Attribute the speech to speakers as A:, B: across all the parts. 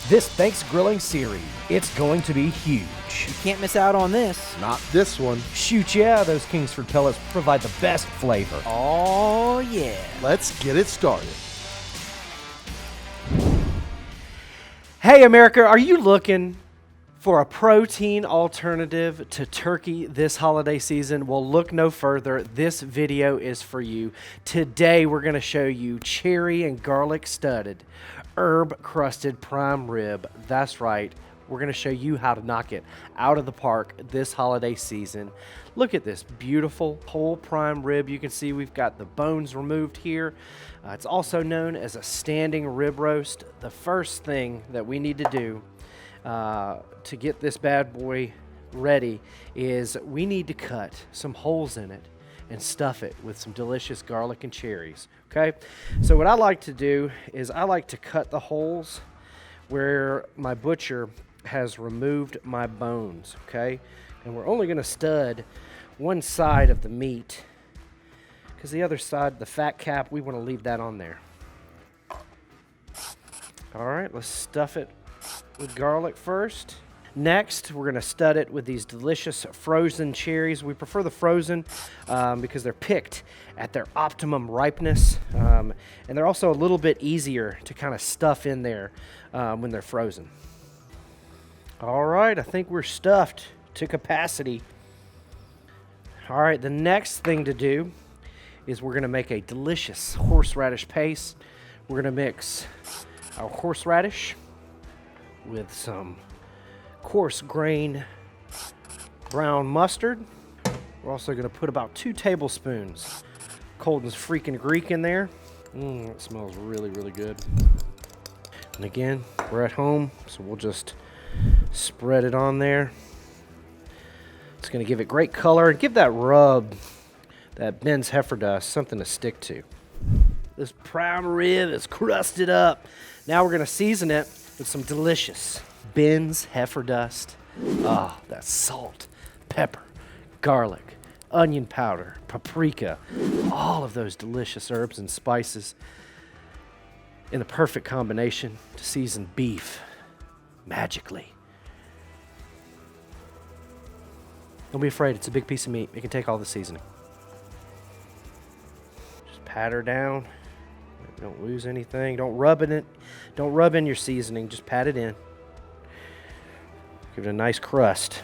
A: This Thanksgrilling series, it's going to be huge.
B: You can't miss out on this.
C: Not this one.
A: Shoot, yeah, those Kingsford Pellets provide the best flavor.
B: Oh, yeah.
C: Let's get it started.
A: Hey, America, are you looking for a protein alternative to turkey this holiday season? Well, look no further. This video is for you. Today, we're going to show you cherry and garlic studded, herb crusted prime rib. That's right. We're going to show you how to knock it out of the park this holiday season. Look at this beautiful whole prime rib. You can see we've got the bones removed here. It's also known as a standing rib roast. The first thing that we need to do to get this bad boy ready is we need to cut some holes in it and stuff it with some delicious garlic and cherries. Okay, so what I like to do is I like to cut the holes where my butcher has removed my bones. Okay, and we're only going to stud one side of the meat because the other side, the fat cap, we want to leave that on there. All right, let's stuff it with garlic first. Next, we're going to stud it with these delicious frozen cherries. We prefer the frozen because they're picked at their optimum ripeness, and they're also a little bit easier to kind of stuff in there when they're frozen. All right, I think we're stuffed to capacity. All right, the next thing to do is we're going to make a delicious horseradish paste. We're going to mix our horseradish with some coarse grain brown mustard. We're also going to put about 2 tablespoons Colton's freaking Greek in there. It smells really, really good. And again, we're at home, so we'll just spread it on there. It's going to give it great color and give that rub, that Ben's Heffer Dust, something to stick to. This prime rib is crusted up. Now we're going to season it with some delicious Ben's Heffer Dust. Oh, that's salt, pepper, garlic, onion powder, paprika, all of those delicious herbs and spices in the perfect combination to season beef magically. Don't be afraid, it's a big piece of meat. It can take all the seasoning. Just pat her down. Don't lose anything. Don't rub in it. Don't rub in your seasoning. Just pat it in. Give it a nice crust.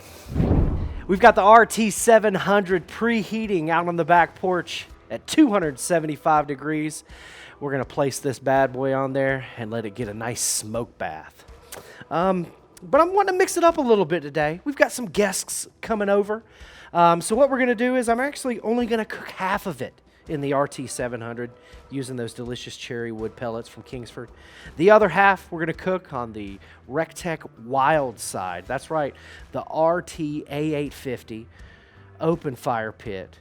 A: We've got the RT700 preheating out on the back porch at 275 degrees. We're going to place this bad boy on there and let it get a nice smoke bath. But I'm wanting to mix it up a little bit today. We've got some guests coming over. So what we're going to do is I'm actually only going to cook half of it in the RT700 using those delicious cherry wood pellets from Kingsford. The other half we're going to cook on the recteq wild side. That's right, the RT-A850 open fire pit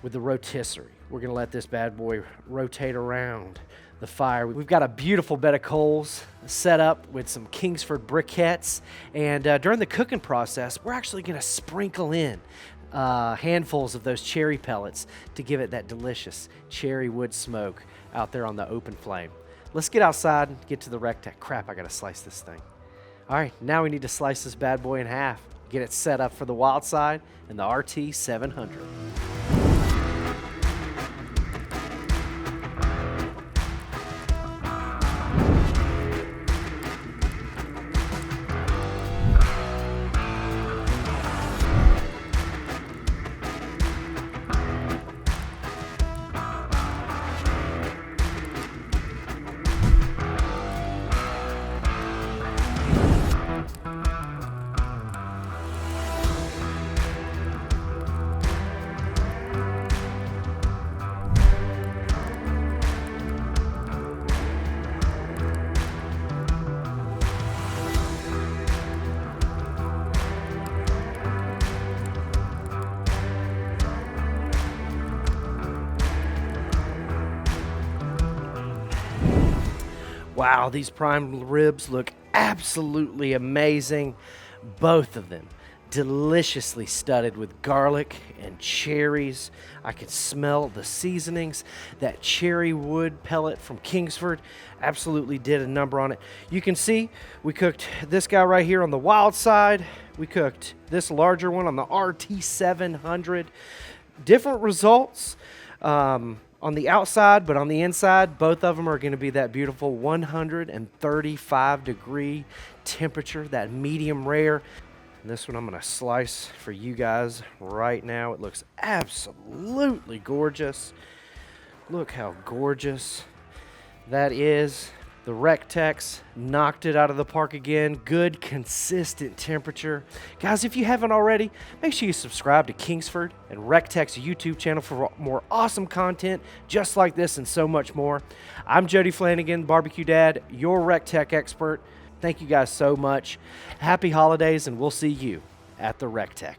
A: with the rotisserie. We're going to let this bad boy rotate around the fire. We've got a beautiful bed of coals set up with some Kingsford briquettes, and during the cooking process we're actually going to sprinkle in handfuls of those cherry pellets to give it that delicious cherry wood smoke out there on the open flame. Let's get outside and get to the recteq. Crap, I gotta slice this thing. All right, now we need to slice this bad boy in half, get it set up for the wild side and the RT700. Wow, these prime ribs look absolutely amazing. Both of them. deliciously studded with garlic and cherries. I can smell the seasonings. That cherry wood pellet from Kingsford absolutely did a number on it. You can see we cooked this guy right here on the wild side. We cooked this larger one on the RT700. Different results on the outside, but on the inside, both of them are going to be that beautiful 135 degree temperature, that medium rare. And this one I'm going to slice for you guys right now. It looks absolutely gorgeous. Look how gorgeous that is. The recteq knocked it out of the park again. Good, consistent temperature. Guys, if you haven't already, make sure you subscribe to Kingsford and recteq's YouTube channel for more awesome content just like this and so much more. I'm Jody Flanagan, Barbecue Dad, your recteq expert. Thank you guys so much. Happy holidays, and we'll see you at the recteq.